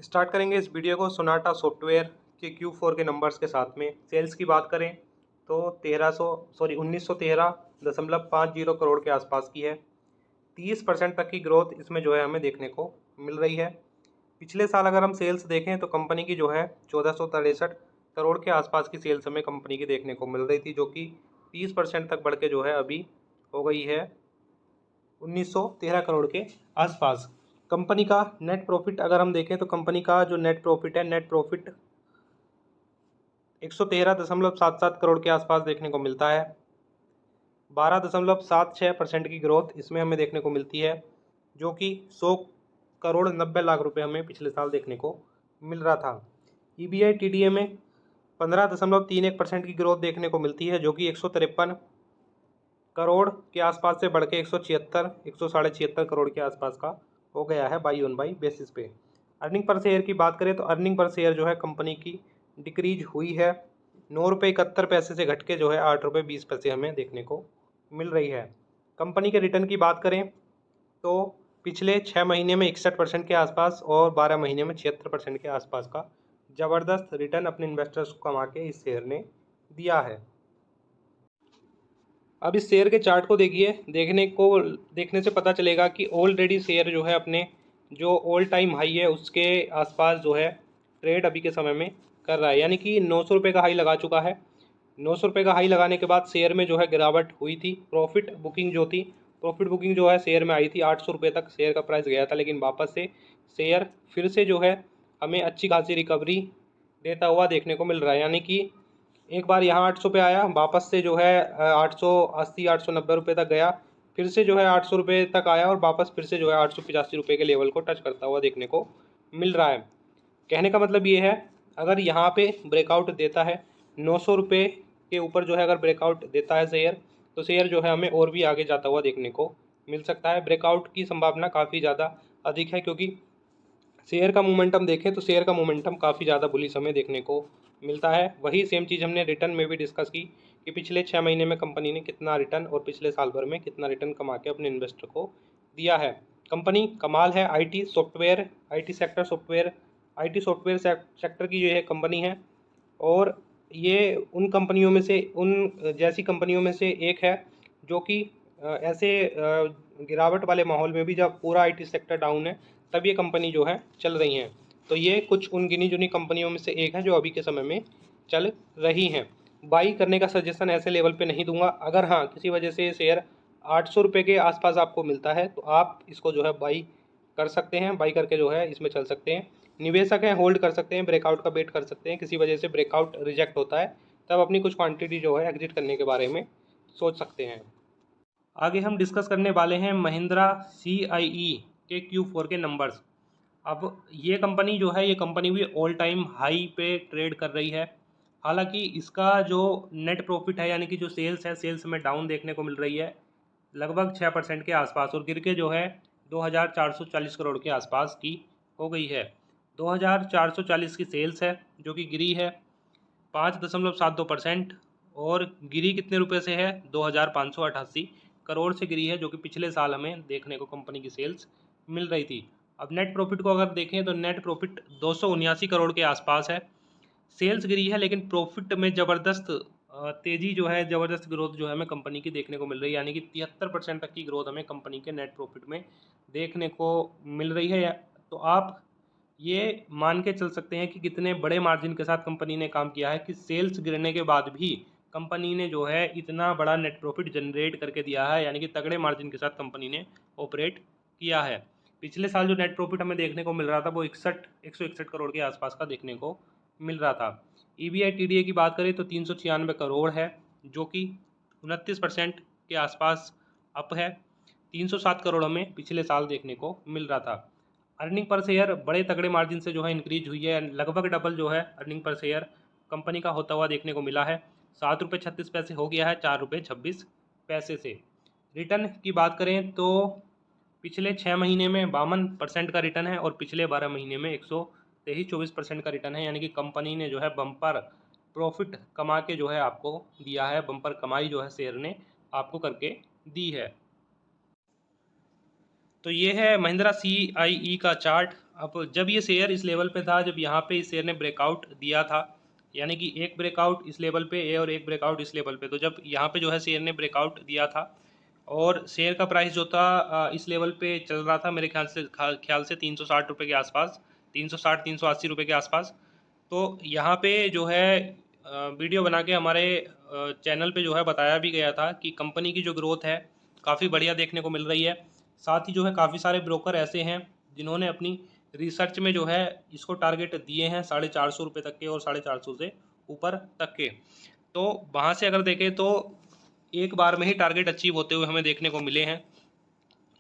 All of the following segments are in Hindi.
स्टार्ट करेंगे इस वीडियो को सोनाटा सॉफ्टवेयर के Q4 के नंबर्स के साथ में। सेल्स की बात करें तो 1913.50 करोड़ के आसपास की है। 30% तक की ग्रोथ इसमें जो है हमें देखने को मिल रही है। पिछले साल अगर हम सेल्स देखें तो कंपनी की जो है 1463 करोड़ के आसपास की सेल्स हमें कंपनी की देखने को मिल रही थी, जो कि 30% तक बढ़ के जो है अभी हो गई है 1913 करोड़ के आसपास। कंपनी का नेट प्रॉफिट अगर हम देखें तो कंपनी का जो नेट प्रॉफिट है, नेट प्रॉफिट 113.77 करोड़ के आसपास देखने को मिलता है। 12.76% की ग्रोथ इसमें हमें देखने को मिलती है, जो कि 100 करोड़ 90 लाख रुपए हमें पिछले साल देखने को मिल रहा था। EBI TDA में 15.31% की ग्रोथ देखने को मिलती है, जो कि 153 करोड़ के आसपास से बढ़ के 176 करोड़ के आसपास का हो गया है बाई ऑन बाई बेसिस पे। अर्निंग पर शेयर की बात करें तो अर्निंग पर शेयर जो है कंपनी की डिक्रीज हुई है। 9 रुपये 71 पैसे से घट के जो है 8 रुपये 20 पैसे हमें देखने को मिल रही है। कंपनी के रिटर्न की बात करें तो पिछले 6 महीने में 61% के आसपास और 12 महीने में 76% के आसपास का ज़बरदस्त रिटर्न अपने इन्वेस्टर्स को कमा के इस शेयर ने दिया है। अब इस शेयर के चार्ट को देखने से पता चलेगा कि ऑलरेडी शेयर जो है अपने जो ऑल टाइम हाई है उसके आसपास जो है ट्रेड अभी के समय में कर रहा है, यानी कि 900 रुपये का हाई लगा चुका है। 900 रुपये का हाई लगाने के बाद शेयर में जो है गिरावट हुई थी। प्रॉफिट बुकिंग जो है शेयर में आई थी। 800 रुपये तक शेयर का प्राइस गया था, लेकिन वापस से शेयर फिर से जो है हमें अच्छी खासी रिकवरी देता हुआ देखने को मिल रहा है, यानी कि एक बार यहाँ 800 पे आया, वापस से जो है 880 890 रुपये तक गया, फिर से जो है 800 रुपये तक आया और वापस फिर से जो है 885 रुपये के लेवल को टच करता हुआ देखने को मिल रहा है। कहने का मतलब ये है, अगर यहाँ पे ब्रेकआउट देता है 900 रुपये के ऊपर जो है, अगर ब्रेकआउट देता है शेयर, तो शेयर जो है हमें और भी आगे जाता हुआ देखने को मिल सकता है। ब्रेकआउट की संभावना काफ़ी ज़्यादा अधिक है, क्योंकि शेयर का मोमेंटम देखें तो शेयर का मोमेंटम काफ़ी ज़्यादा बुलिश हमें देखने को मिलता है। वही सेम चीज़ हमने रिटर्न में भी डिस्कस की कि पिछले 6 महीने में कंपनी ने कितना रिटर्न और पिछले साल भर में कितना रिटर्न कमा के अपने इन्वेस्टर को दिया है। कंपनी कमाल है। IT सॉफ्टवेयर सेक्टर की जो है कंपनी है, और ये उन कंपनियों में से उन जैसी कंपनियों में से एक है जो कि ऐसे गिरावट वाले माहौल में भी, जब पूरा IT सेक्टर डाउन है, तब ये कंपनी जो है चल रही हैं। तो ये कुछ उन गिनी चुनी कंपनियों में से एक है जो अभी के समय में चल रही हैं। बाई करने का सजेशन ऐसे लेवल पे नहीं दूंगा। अगर हाँ किसी वजह से शेयर 800 रुपये के आसपास आपको मिलता है तो आप इसको जो है बाई कर सकते हैं। बाई करके जो है इसमें चल सकते हैं। निवेशक हैं, होल्ड कर सकते हैं, ब्रेकआउट का वेट कर सकते हैं। किसी वजह से ब्रेकआउट रिजेक्ट होता है तब अपनी कुछ क्वांटिटी जो है एग्जिट करने के बारे में सोच सकते हैं। आगे हम डिस्कस करने वाले हैं महिंद्रा CIE के Q4 के नंबर्स। अब ये कंपनी जो है, ये कंपनी भी ऑल टाइम हाई पे ट्रेड कर रही है। हालांकि इसका जो नेट प्रॉफिट है, यानी कि जो सेल्स है, सेल्स में डाउन देखने को मिल रही है लगभग 6% के आसपास, और गिर के जो है 2440 करोड़ के आसपास की हो गई है। 2440 की सेल्स है जो कि गिरी है 5.72%, और गिरी कितने रुपए से है? 2588 करोड़ से गिरी है, जो कि पिछले साल हमें देखने को कंपनी की सेल्स मिल रही थी। अब नेट प्रॉफिट को अगर देखें तो नेट प्रॉफिट 279 करोड़ के आसपास है। सेल्स गिरी है, लेकिन प्रॉफिट में ज़बरदस्त तेज़ी जो है, ज़बरदस्त ग्रोथ जो है हमें कंपनी की देखने को मिल रही है, यानी कि 73% तक की ग्रोथ हमें कंपनी के नेट प्रॉफिट में देखने को मिल रही है। तो आप ये मान के चल सकते हैं कि कितने बड़े मार्जिन के साथ कंपनी ने काम किया है, कि सेल्स गिरने के बाद भी कंपनी ने जो है इतना बड़ा नेट प्रॉफिट जनरेट करके दिया है, यानी कि तगड़े मार्जिन के साथ कंपनी ने ऑपरेट किया है। पिछले साल जो नेट प्रॉफिट हमें देखने को मिल रहा था वो 161 करोड़ के आसपास का देखने को मिल रहा था। EBI TDA की बात करें तो 396 करोड़ है, जो कि 29% के आसपास अप है। 307 करोड़ हमें पिछले साल देखने को मिल रहा था। अर्निंग पर शेयर बड़े तगड़े मार्जिन से जो है इंक्रीज हुई है, लगभग डबल जो है अर्निंग पर शेयर कंपनी का होता हुआ देखने को मिला है। 7 रुपये 36 पैसे हो गया है 4 रुपये 26 पैसे से। रिटर्न की बात करें तो पिछले 6 महीने में 52% का रिटर्न है, और पिछले 12 महीने में 123-24% का रिटर्न है, यानी कि कंपनी ने जो है बम्पर प्रॉफिट कमा के जो है आपको दिया है, बम्पर कमाई जो है शेयर ने आपको करके दी है। तो ये है महिंद्रा CIE का चार्ट। अब जब ये शेयर इस लेवल पे था, जब यहाँ पे इस शेयर ने ब्रेकआउट दिया था, यानी कि एक ब्रेकआउट इस लेवल पे और एक ब्रेकआउट इस लेवल पे, तो जब यहाँ पे जो है शेयर ने ब्रेकआउट दिया था और शेयर का प्राइस जो था इस लेवल पे चल रहा था मेरे ख्याल से 360 रुपये के आसपास, 360 380 रुपये के आसपास। तो यहाँ पे जो है वीडियो बना के हमारे चैनल पे जो है बताया भी गया था कि कंपनी की जो ग्रोथ है काफ़ी बढ़िया देखने को मिल रही है। साथ ही जो है काफ़ी सारे ब्रोकर ऐसे हैं जिन्होंने अपनी रिसर्च में जो है इसको टारगेट दिए हैं 450 रुपये तक के और 450 से ऊपर तक के। तो वहाँ से अगर देखें तो एक बार में ही टारगेट अचीव होते हुए हमें देखने को मिले हैं।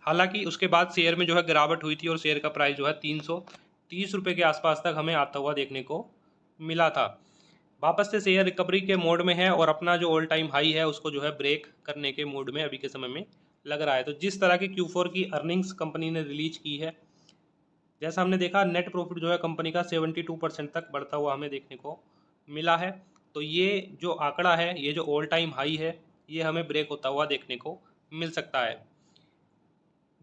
हालांकि उसके बाद शेयर में जो है गिरावट हुई थी और शेयर का प्राइस जो है 330 रुपये के आसपास तक हमें आता हुआ देखने को मिला था। वापस से शेयर रिकवरी के मोड में है और अपना जो ऑल टाइम हाई है उसको जो है ब्रेक करने के मोड में अभी के समय में लग रहा है। तो जिस तरह की Q4 की अर्निंग्स कंपनी ने रिलीज की है, जैसा हमने देखा नेट प्रॉफिट जो है कंपनी का 72% तक बढ़ता हुआ हमें देखने को मिला है। तो ये जो आंकड़ा है, ये जो ऑल टाइम हाई है, ये हमें ब्रेक होता हुआ देखने को मिल सकता है।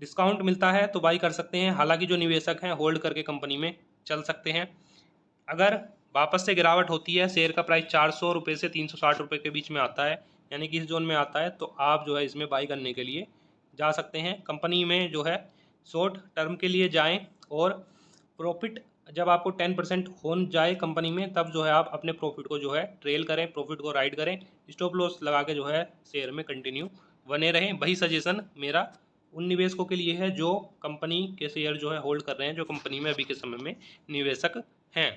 डिस्काउंट मिलता है तो बाई कर सकते हैं, हालांकि जो निवेशक हैं होल्ड करके कंपनी में चल सकते हैं। अगर वापस से गिरावट होती है, शेयर का प्राइस 400 रुपये से 360 रुपये के बीच में आता है, यानी कि इस जोन में आता है, तो आप जो है इसमें बाई करने के लिए जा सकते हैं। कंपनी में जो है शॉर्ट टर्म के लिए जाएं और प्रॉफिट जब आपको 10% हो जाए कंपनी में, तब जो है आप अपने प्रॉफिट को जो है ट्रेल करें, प्रॉफिट को राइड करें, स्टॉप लॉस लगा के जो है शेयर में कंटिन्यू बने रहें। वही सजेशन मेरा उन निवेशकों के लिए है जो कंपनी के शेयर जो है होल्ड कर रहे हैं, जो कंपनी में अभी के समय में निवेशक हैं।